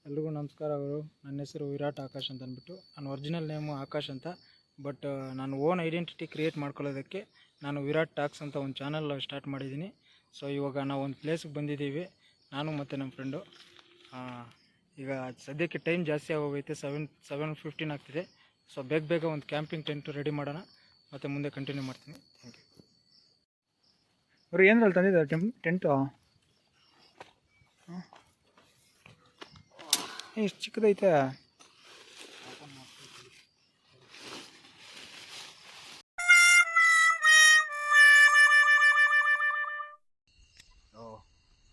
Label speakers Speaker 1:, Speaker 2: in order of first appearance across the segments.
Speaker 1: ಎಲ್ರಿಗೂ ನಮಸ್ಕಾರ. ನನ್ನ ಹೆಸರು ವಿರಾಟ್ ಆಕಾಶ್ ಅಂತ ಅಂದ್ಬಿಟ್ಟು. ನನ್ನ ಒರಿಜಿನಲ್ ನೇಮು ಆಕಾಶ್ ಅಂತ. ಬಟ್ ನಾನು ಓನ್ ಐಡೆಂಟಿಟಿ ಕ್ರಿಯೇಟ್ ಮಾಡ್ಕೊಳ್ಳೋದಕ್ಕೆ ನಾನು ವಿರಾಟ್ ಟಾಕ್ಸ್ ಅಂತ ಒಂದು ಚಾನಲ್ ಸ್ಟಾರ್ಟ್ ಮಾಡಿದ್ದೀನಿ. ಸೊ ಇವಾಗ ನಾವು ಒಂದು ಪ್ಲೇಸಿಗೆ ಬಂದಿದ್ದೀವಿ, ನಾನು ಮತ್ತು ನಮ್ಮ ಫ್ರೆಂಡು. ಈಗ ಸದ್ಯಕ್ಕೆ ಟೈಮ್ ಜಾಸ್ತಿ ಆಗೋಗೈತೆ, 7:15 ಆಗ್ತಿದೆ. ಸೊ ಬೇಗ ಒಂದು ಕ್ಯಾಂಪಿಂಗ್ ಟೆಂಟ್ ರೆಡಿ ಮಾಡೋಣ, ಮತ್ತು ಮುಂದೆ ಕಂಟಿನ್ಯೂ ಮಾಡ್ತೀನಿ. Thank you. ಅವ್ರು ಏನ್ರಲ್ಲಿ ತಂದಿದ್ದಾರೆ ಟೆಂಟು? ಎಷ್ಟು ಚಿಕ್ಕದೈತೆ.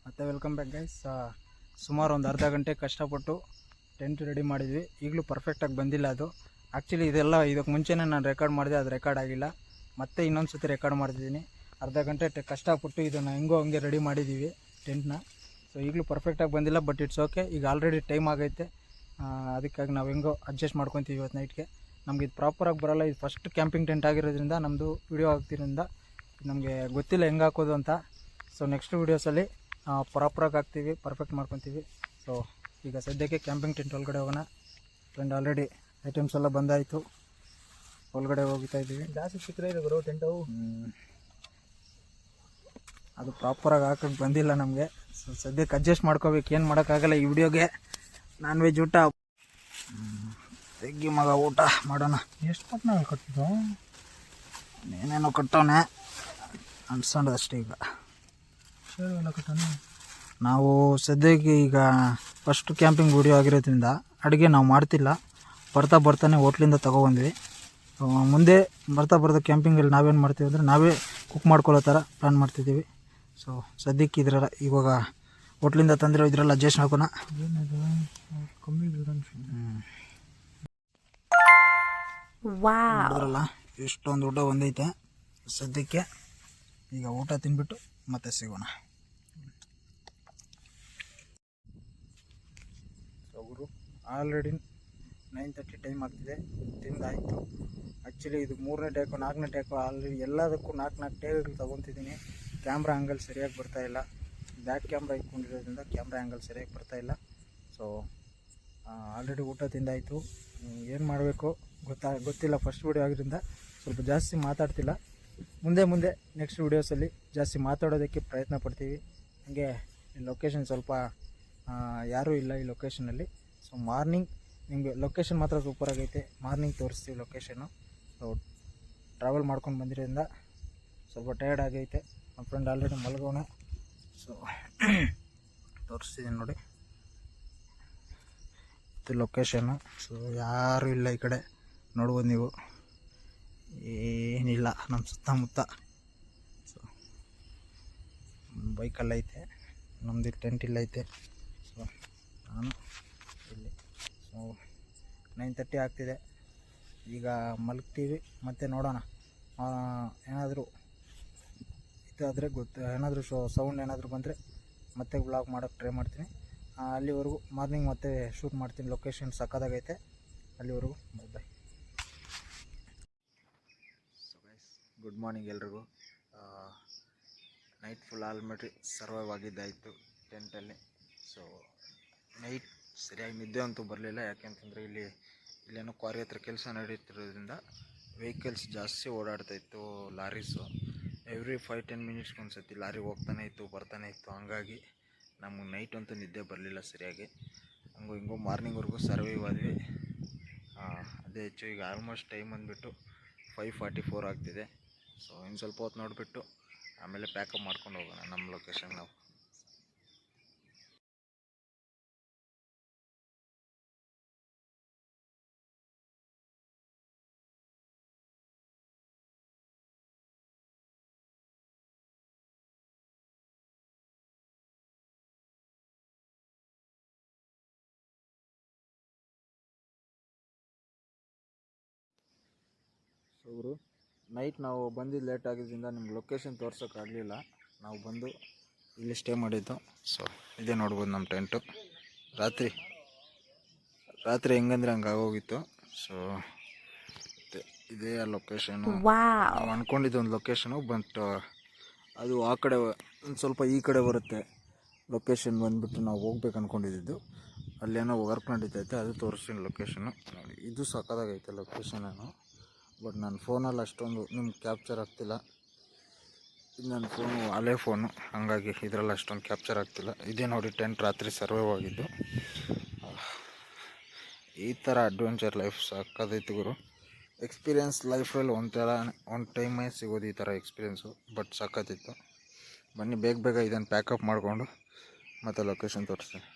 Speaker 1: ಮತ್ತೆ ವೆಲ್ಕಮ್ ಬ್ಯಾಕ್ ಗೈಸ್. ಸುಮಾರು ಒಂದು ಅರ್ಧ ಗಂಟೆ ಕಷ್ಟಪಟ್ಟು ಟೆಂಟ್ ರೆಡಿ ಮಾಡಿದ್ವಿ. ಈಗಲೂ ಪರ್ಫೆಕ್ಟಾಗಿ ಬಂದಿಲ್ಲ ಅದು. ಆ್ಯಕ್ಚುಲಿ ಇದಕ್ಕೆ ಮುಂಚೆನೇ ನಾನು ರೆಕಾರ್ಡ್ ಮಾಡಿದೆ, ಅದು ರೆಕಾರ್ಡ್ ಆಗಿಲ್ಲ. ಮತ್ತೆ ಇನ್ನೊಂದು ಸತಿ ರೆಕಾರ್ಡ್ ಮಾಡ್ತಿದ್ದೀನಿ. ಅರ್ಧ ಗಂಟೆ ಕಷ್ಟಪಟ್ಟು ಇದನ್ನು ಹಂಗೆ ರೆಡಿ ಮಾಡಿದ್ದೀವಿ ಟೆಂಟ್ನ. ಸೊ ಈಗಲೂ ಪರ್ಫೆಕ್ಟಾಗಿ ಬಂದಿಲ್ಲ, ಬಟ್ ಇಟ್ಸ್ ಓಕೆ. ಈಗ ಆಲ್ರೆಡಿ ಟೈಮ್ ಆಗೈತೆ, ಅದಕ್ಕಾಗಿ ನಾವು ಹೆಂಗೋ ಅಡ್ಜಸ್ಟ್ ಮಾಡ್ಕೊತೀವಿ ಇವತ್ತು ನೈಟ್ಗೆ. ನಮ್ಗೆ ಇದು ಪ್ರಾಪರಾಗಿ ಬರೋಲ್ಲ. ಇದು ಫಸ್ಟ್ ಕ್ಯಾಂಪಿಂಗ್ ಟೆಂಟ್ ಆಗಿರೋದ್ರಿಂದ, ನಮ್ಮದು ವಿಡಿಯೋ ಆಗ್ತಿರೋದ್ರಿಂದ ನಮಗೆ ಗೊತ್ತಿಲ್ಲ ಹೆಂಗೆ ಹಾಕೋದು ಅಂತ. ಸೊ ನೆಕ್ಸ್ಟ್ ವೀಡಿಯೋಸಲ್ಲಿ ಪ್ರಾಪರಾಗಿ ಹಾಕ್ತೀವಿ, ಪರ್ಫೆಕ್ಟ್ ಮಾಡ್ಕೊತೀವಿ. ಸೊ ಈಗ ಸದ್ಯಕ್ಕೆ ಕ್ಯಾಂಪಿಂಗ್ ಟೆಂಟ್ ಒಳಗಡೆ ಹೋಗೋಣ. ಫ್ರೆಂಡ್ ಆಲ್ರೆಡಿ ಐಟಮ್ಸ್ ಎಲ್ಲ ಬಂದಾಯಿತು, ಒಳಗಡೆ ಹೋಗ್ತಾ ಇದ್ದೀವಿ. ಜಾಸ್ತಿ ಚಿಕ್ಕದಾಗಿದೆ ಬರೋ ಟೆಂಟು, ಅದು ಪ್ರಾಪರಾಗಿ ಹಾಕೋಕ್ಕೆ ಬಂದಿಲ್ಲ ನಮಗೆ. ಸೊ ಸದ್ಯಕ್ಕೆ ಅಡ್ಜಸ್ಟ್ ಮಾಡ್ಕೋಬೇಕು, ಏನು ಮಾಡೋಕ್ಕಾಗಲ್ಲ. ಈ ವಿಡಿಯೋಗೆ ನಾನ್ ವೆಜ್ ಊಟ, ತೆಗ್ಗಿ ಮಗ ಊಟ ಮಾಡೋಣ. ಎಷ್ಟು ಪಟ್ನ ಕಟ್ಟಿದ್ದು, ಏನೇನೋ ಕಟ್ಟವನೆ ಅನ್ಸೋದು ಅಷ್ಟೇ. ಈಗ ಎಲ್ಲ ಕಟ್ಟೋಣ. ನಾವು ಸದ್ಯಕ್ಕೆ ಈಗ ಫಸ್ಟ್ ಕ್ಯಾಂಪಿಂಗ್ ವಿಡಿಯೋ ಆಗಿರೋದ್ರಿಂದ ಅಡುಗೆ ನಾವು ಮಾಡ್ತಿಲ್ಲ. ಬರ್ತಾನೆ ಹೋಟ್ಲಿಂದ ತೊಗೊಬಂದ್ವಿ. ಮುಂದೆ ಬರ್ತಾ ಕ್ಯಾಂಪಿಂಗಲ್ಲಿ ನಾವೇನು ಮಾಡ್ತೀವಿ ಅಂದರೆ, ನಾವೇ ಕುಕ್ ಮಾಡ್ಕೊಳ್ಳೋ ಥರ ಪ್ಲ್ಯಾನ್ ಮಾಡ್ತಿದ್ದೀವಿ. ಸೊ ಸದ್ಯಕ್ಕೆ ಇವಾಗ ಹೋಟ್ಲಿಂದ ತಂದಿರೋ ಇದ್ರಲ್ಲಿ ಅಡ್ಜಸ್ಟ್ ಹಾಕೋಣ. ನೋಡಿದ್ರಲ್ಲ ಎಷ್ಟೊಂದು ಊಟ ಬಂದೈತೆ. ಸದ್ಯಕ್ಕೆ ಈಗ ಊಟ ತಿಂದ್ಬಿಟ್ಟು ಮತ್ತೆ ಸಿಗೋಣ. ಅವರು ಆಲ್ರೆಡಿ 9:30 ಟೈಮ್ ಆಗ್ತಿದೆ, ತಿಂದಾಯಿತು. ಆ್ಯಕ್ಚುಲಿ ಇದು 3ನೇ ಟೇಕು 4ನೇ ಟೇಕು. ಆಲ್ರೆಡಿ ಎಲ್ಲದಕ್ಕೂ 4 ಟೇಕ್ಗಳು ತೊಗೊತಿದ್ದೀನಿ. ಕ್ಯಾಮ್ರಾ ಆ್ಯಂಗಲ್ ಸರಿಯಾಗಿ ಬರ್ತಾಯಿಲ್ಲ, ಬ್ಯಾಕ್ ಕ್ಯಾಮ್ರಾ ಇಟ್ಕೊಂಡಿರೋದ್ರಿಂದ ಕ್ಯಾಮ್ರಾ ಆ್ಯಂಗಲ್ ಸರಿಯಾಗಿ ಬರ್ತಾಯಿಲ್ಲ. ಸೊ ಆಲ್ರೆಡಿ ಊಟ ತಿಂದಾಯಿತು. ಏನು ಮಾಡಬೇಕು ಗೊತ್ತಿಲ್ಲ. ಫಸ್ಟ್ ವೀಡಿಯೋ ಆಗಿದ್ದರಿಂದ ಸ್ವಲ್ಪ ಜಾಸ್ತಿ ಮಾತಾಡ್ತಿಲ್ಲ. ಮುಂದೆ ನೆಕ್ಸ್ಟ್ ವೀಡಿಯೋಸಲ್ಲಿ ಜಾಸ್ತಿ ಮಾತಾಡೋದಕ್ಕೆ ಪ್ರಯತ್ನ ಪಡ್ತೀವಿ. ಹಾಗೆ ಈ ಲೊಕೇಶನ್ ಸ್ವಲ್ಪ ಯಾರೂ ಇಲ್ಲ ಈ ಲೊಕೇಶನಲ್ಲಿ. ಸೊ ಮಾರ್ನಿಂಗ್ ನಿಮಗೆ ಲೊಕೇಶನ್ ಮಾತ್ರ ಸೂಪರಾಗೈತೆ. ಮಾರ್ನಿಂಗ್ ತೋರಿಸ್ತೀವಿ ಲೊಕೇಶನ್ನು. ಸೊ ಟ್ರಾವೆಲ್ ಮಾಡ್ಕೊಂಡು ಬಂದಿರೋದ್ರಿಂದ ಸ್ವಲ್ಪ ಟಯರ್ಡ್ ಆಗೈತೆ. ನಮ್ಮ ಫ್ರೆಂಡ್ ಆಲ್ರೆಡಿ ಮಲಗೋಣ. ಸೊ ತೋರಿಸ್ತಿದ್ದೀನಿ ನೋಡಿ, ಇದು ಲೊಕೇಶನ್ನು. ಸೊ ಯಾರೂ ಇಲ್ಲ ಈ ಕಡೆ, ನೋಡ್ಬೋದು ನೀವು, ಏನಿಲ್ಲ ನಮ್ಮ ಸುತ್ತಮುತ್ತ. ಸೊ ಬೈಕಲ್ಲೈತೆ, ನಮ್ಮದು ಟೆಂಟ್ ಇಲ್ಲೈತೆ. ಸೊ ನಾನು ಇಲ್ಲಿ. ಸೊ 9:30 ಆಗ್ತಿದೆ. ಈಗ ಮಲಗ್ತೀವಿ, ಮತ್ತೆ ನೋಡೋಣ. ಏನಾದರೂ ಇದಾದರೆ ಏನಾದರೂ ಸೌಂಡ್ ಏನಾದರೂ ಬಂದರೆ ಮತ್ತೆ ವ್ಲಾಗ್ ಮಾಡೋಕ್ಕೆ ಟ್ರೈ ಮಾಡ್ತೀನಿ. ಅಲ್ಲಿವರೆಗೂ ಮಾರ್ನಿಂಗ್ ಮತ್ತೆ ಶೂಟ್ ಮಾಡ್ತೀನಿ. ಲೊಕೇಶನ್ ಸಕ್ಕತ್ತಾಗೈತೆ. ಅಲ್ಲಿವರೆಗೂ bye. So guys, good morning ಎಲ್ರಿಗೂ. ನೈಟ್ ಫುಲ್ ಆಲ್ರೆಡಿ ಸರ್ವೈವ್ ಆಗಿದ್ದಾಯಿತು ಟೆಂಟಲ್ಲಿ. ಸೊ ನೈಟ್ ಸರಿಯಾಗಿ ನಿದ್ದೆ ಅಂತೂ ಬರಲಿಲ್ಲ. ಯಾಕೆಂತಂದರೆ ಇಲ್ಲೇನೋ ಕ್ವಾರಿ ಹತ್ರ ಕೆಲಸ ನಡೀತಿರೋದ್ರಿಂದ ವೆಹಿಕಲ್ಸ್ ಜಾಸ್ತಿ ಓಡಾಡ್ತಾಯಿತ್ತು, ಲಾರೀಸು. ಎವ್ರಿ 5-10 ಮಿನಿಟ್ಸ್ಗೆ ಒಂದು ಸತಿ ಲಾರಿ ಹೋಗ್ತಾನೆ ಇತ್ತು. ಹಂಗಾಗಿ ನಮಗೆ ನೈಟ್ ಅಂತೂ ನಿದ್ದೆ ಬರಲಿಲ್ಲ ಸರಿಯಾಗಿ. ಹಿಂಗೋ ಮಾರ್ನಿಂಗ್ವರೆಗೂ ಸರ್ವೈವ್ ಆದ್ವಿ. ಅದೇ ಹೆಚ್ಚು. ಈಗ ಆಲ್ಮೋಸ್ಟ್ ಟೈಮ್ ಬಂದುಬಿಟ್ಟು 5:44 ಆಗ್ತಿದೆ. ಸೊ ಇನ್ನು ಸ್ವಲ್ಪ ಹೊತ್ತು ನೋಡಿಬಿಟ್ಟು ಆಮೇಲೆ ಪ್ಯಾಕಪ್ ಮಾಡ್ಕೊಂಡು ಹೋಗೋಣ ನಮ್ಮ ಲೊಕೇಶನ್ ನಾವು. ಅವರು ನೈಟ್ ನಾವು ಬಂದಿದ್ದು ಲೇಟ್ ಆಗಿದ್ದರಿಂದ ನಿಮ್ಗೆ ಲೊಕೇಶನ್ ತೋರ್ಸೋಕ್ಕಾಗಲಿಲ್ಲ. ನಾವು ಬಂದು ಇಲ್ಲಿ ಸ್ಟೇ ಮಾಡಿದ್ದು. ಸೊ ಇದೇ ನೋಡ್ಬೋದು ನಮ್ಮ ಟೆಂಟು. ರಾತ್ರಿ ಹೆಂಗಂದ್ರೆ ಹಂಗೆ ಆಗೋಗಿತ್ತು. ಸೊ ಇದೇ ಲೊಕೇಶನು. ನಾವು ಅಂದ್ಕೊಂಡಿದ್ದು ಒಂದು ಲೊಕೇಶನು, ಬಟ್ ಅದು ಆ ಕಡೆ ಒಂದು ಸ್ವಲ್ಪ ಈ ಕಡೆ ಬರುತ್ತೆ. ಲೊಕೇಶನ್ ಬಂದುಬಿಟ್ಟು ನಾವು ಹೋಗ್ಬೇಕು ಅಂದ್ಕೊಂಡಿದ್ದು. ಅಲ್ಲೇನೋ ವರ್ಕ್ ನಡೀತೈತೆ, ಅದು ತೋರಿಸ್ತೀನಿ ಲೊಕೇಶನ್ನು ನೋಡಿ. ಇದು ಸಕ್ಕದಾಗೈತೆ ಲೊಕೇಶನೇನು, ಬಟ್ ನನ್ನ ಫೋನಲ್ಲಿ ಅಷ್ಟೊಂದು ನಿಮ್ಗೆ ಕ್ಯಾಪ್ಚರ್ ಆಗ್ತಿಲ್ಲ. ಇದು ನನ್ನ ಫೋನು ಹಳೆ ಫೋನು, ಹಾಗಾಗಿ ಇದರಲ್ಲಿ ಅಷ್ಟೊಂದು ಕ್ಯಾಪ್ಚರ್ ಆಗ್ತಿಲ್ಲ. ಇದೇ ನೋಡಿ ಟೆಂಟ್ ರಾತ್ರಿ ಸರ್ವೈವ್ ಆಗಿದ್ದು. ಈ ಥರ ಅಡ್ವೆಂಚರ್ ಲೈಫ್ ಸಕ್ಕದೈತೆ ಗುರು. ಎಕ್ಸ್ಪೀರಿಯೆನ್ಸ್ ಲೈಫಲ್ಲಿ ಒಂದು ಟೈಮೇ ಸಿಗೋದು ಈ ಥರ ಎಕ್ಸ್ಪೀರಿಯೆನ್ಸು, ಬಟ್ ಸಕ್ಕತ್ತಿತ್ತು. ಬನ್ನಿ ಬೇಗ ಇದನ್ನು ಪ್ಯಾಕಪ್ ಮಾಡಿಕೊಂಡು ಮತ್ತೆ ಲೊಕೇಶನ್ ತೋರಿಸ್ತೀನಿ.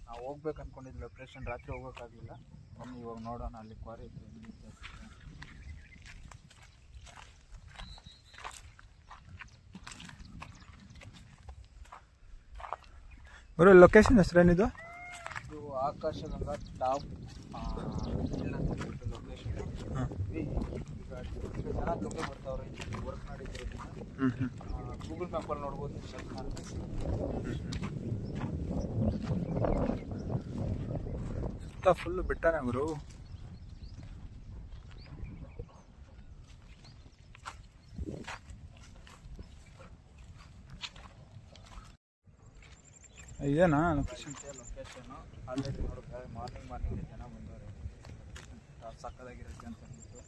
Speaker 1: ನಾವು ಹೋಗ್ಬೇಕು ಅಂದ್ಕೊಂಡಿದ್ದು ಲೊಕೇಶನ್, ರಾತ್ರಿ ಹೋಗೋಕ್ಕಾಗಲಿಲ್ಲ. ಬನ್ನಿ ಇವಾಗ ನೋಡೋಣ ಅಲ್ಲಿ ಕ್ವಾರಿ ಬರೋ ಲೊಕೇಶನ್ ಹೆಸರೇನಿದು? ಇದು ಆಕಾಶಗಂಗಾ ಟಾಪ್ ಹಿಲ್ ಅಂತ ಹೇಳ್ಬಿಟ್ಟು ಲೊಕೇಶನ್. ಈಗ ಜನ ಕಮ್ಮಿ ಬರ್ತಾವ್ರೆ ವರ್ಕ್ ಮಾಡಿದ್ರು. ಗೂಗಲ್ ಮ್ಯಾಪಲ್ಲಿ ನೋಡ್ಬೋದು. ಸುತ್ತ ಫುಲ್ಲು ಬೆಟ್ಟನೇ ಗುರು. ಇದೇನಾ ಲೊಕೇಶನ್ನು? ಆಲ್ರೆಡಿ ನೋಡಿದ್ರೆ ಮಾರ್ನಿಂಗ್ ಜನ ಬಂದವರು, ಸಕ್ಕದಾಗಿರುತ್ತೆ ಅಂತ ಹೇಳ್ಬಿಟ್ಟು.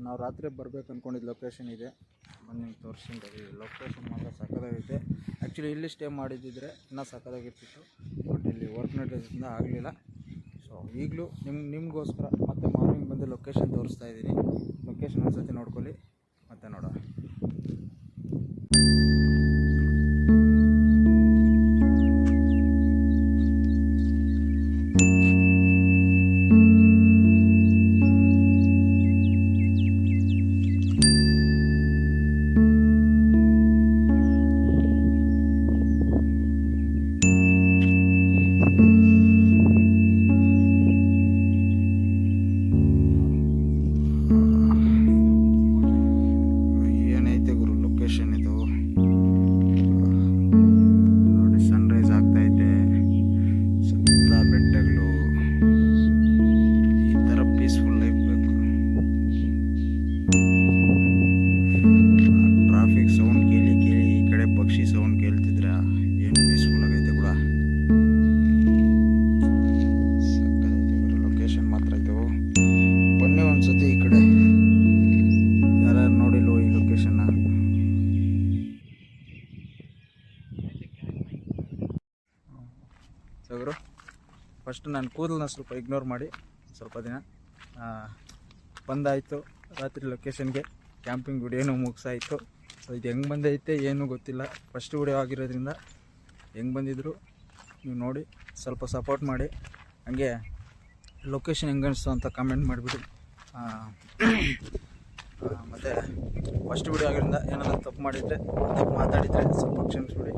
Speaker 1: ನಾವು ರಾತ್ರಿ ಬರಬೇಕು ಅಂದ್ಕೊಂಡಿದ್ದು ಲೊಕೇಶನ್ ಇದೆ, ಬನ್ನಿ ತೋರಿಸ್ತೀನಿ. ಲೊಕೇಶನ್ ಮಾತ್ರ ಸಕ್ಕದಾಗೈತೆ. ಆ್ಯಕ್ಚುಲಿ ಇಲ್ಲಿ ಸ್ಟೇ ಮಾಡಿದ್ದಿದ್ರೆ ಇನ್ನೂ ಸಕ್ಕದಾಗಿರ್ತಿತ್ತು, ಬಟ್ ಇಲ್ಲಿ ವರ್ಕ್ ನಡೆಯೋದ್ರಿಂದ ಆಗಲಿಲ್ಲ. ಸೊ ಈಗಲೂ ನಿಮಗೋಸ್ಕರ ಮತ್ತೆ ಮಾರ್ನಿಂಗ್ ಬಂದು ಲೊಕೇಶನ್ ತೋರಿಸ್ತಾ ಇದ್ದೀನಿ. ಲೊಕೇಶನ್ ಒಂದ್ಸತಿ ನೋಡ್ಕೊಳ್ಳಿ, ಮತ್ತೆ ನೋಡೋಣ. ಸಗರು ಫಸ್ಟ್ ನಾನು ಕೂದಲನ್ನ ಸ್ವಲ್ಪ ಇಗ್ನೋರ್ ಮಾಡಿ ಸ್ವಲ್ಪ ದಿನ ಬಂದಾಯಿತು. ರಾತ್ರಿ ಲೊಕೇಶನ್ಗೆ ಕ್ಯಾಂಪಿಂಗ್ ವಿಡಿಯೋನೂ ಮುಗಿಸಾಯಿತು. ಸೊ ಇದು ಹೆಂಗೆ ಬಂದೈತೆ ಏನೂ ಗೊತ್ತಿಲ್ಲ, ಫಸ್ಟ್ ವಿಡಿಯೋ ಆಗಿರೋದ್ರಿಂದ ಹೆಂಗೆ ಬಂದಿದ್ರು ನೀವು ನೋಡಿ ಸ್ವಲ್ಪ ಸಪೋರ್ಟ್ ಮಾಡಿ. ಹಂಗೆ ಲೊಕೇಶನ್ ಹೆಂಗೆ ಅನಿಸ್ತು ಅಂತ ಕಮೆಂಟ್ ಮಾಡಿಬಿಡಿ. ಮತ್ತು ಫಸ್ಟ್ ವಿಡಿಯೋ ಆಗಿರೋದ್ರಿಂದ ಏನಾದರೂ ತಪ್ಪು ಮಾಡಿದರೆ ತಪ್ಪು ಮಾತಾಡಿದರೆ ಸ್ವಲ್ಪ ಕ್ಷಮಿಸ್ಬಿಡಿ.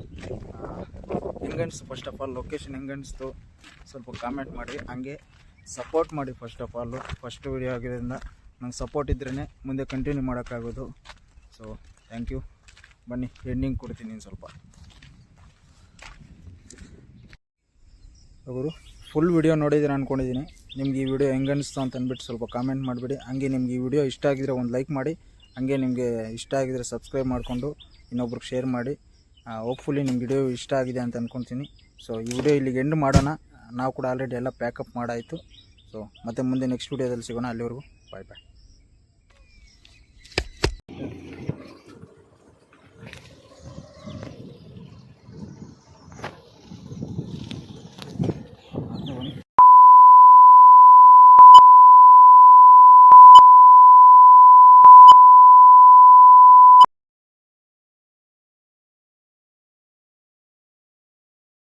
Speaker 1: ಹೆಂಗೆ ಅನಿಸ್ತು ಫಸ್ಟ್ ಆಫ್ ಆಲ್ ಲೊಕೇಶನ್ ಹೆಂಗೆ ಅನಿಸ್ತು ಸ್ವಲ್ಪ ಕಾಮೆಂಟ್ ಮಾಡಿ. ಹಂಗೆ ಸಪೋರ್ಟ್ ಮಾಡಿ. First of all first video ಆಗಿರೋದ್ರಿಂದ ನಂಗೆ ಸಪೋರ್ಟ್ ಇದ್ರೇ ಮುಂದೆ ಕಂಟಿನ್ಯೂ ಮಾಡೋಕ್ಕಾಗೋದು. So thank you. ಬನ್ನಿ ಎಂಡಿಂಗ್ ಕೊಡ್ತೀನಿ ಇನ್ನು ಸ್ವಲ್ಪ. ಅವರು ಫುಲ್ ವಿಡಿಯೋ ನೋಡಿದ್ರೆ ಅಂದ್ಕೊಂಡಿದ್ದೀನಿ. ನಿಮ್ಗೆ ಈ ವಿಡಿಯೋ ಹೆಂಗೆ ಅನಿಸ್ತು ಅಂತ ಅಂದ್ಬಿಟ್ಟು ಸ್ವಲ್ಪ ಕಾಮೆಂಟ್ ಮಾಡಿಬಿಡಿ. ಹಂಗೆ ನಿಮ್ಗೆ ಈ ವಿಡಿಯೋ ಇಷ್ಟ ಆಗಿದ್ರೆ ಒಂದು ಲೈಕ್ ಮಾಡಿ. ಹಂಗೆ ನಿಮಗೆ ಇಷ್ಟ ಆಗಿದ್ರೆ ಸಬ್ಸ್ಕ್ರೈಬ್ ಮಾಡಿಕೊಂಡು ಇನ್ನೊಬ್ರಿಗೆ ಶೇರ್ ಮಾಡಿ. ಹೋಪ್ಫುಲಿ ನಿಮ್ಗೆ ವಿಡಿಯೋ ಇಷ್ಟ ಆಗಿದೆ ಅಂತ ಅಂದ್ಕೊತೀನಿ. ಸೊ ಈ ವಿಡಿಯೋ ಇಲ್ಲಿಗೆ ಎಂಡ್ ಮಾಡೋಣ. ನಾವು ಕೂಡ ಆಲ್ರೆಡಿ ಎಲ್ಲ ಪ್ಯಾಕಪ್ ಮಾಡಾಯಿತು. ಸೊ ಮತ್ತೆ ಮುಂದೆ ನೆಕ್ಸ್ಟ್ ವಿಡಿಯೋದಲ್ಲಿ ಸಿಗೋಣ. ಅಲ್ಲಿವರೆಗೂ ಬಾಯ್ ಬಾಯ್.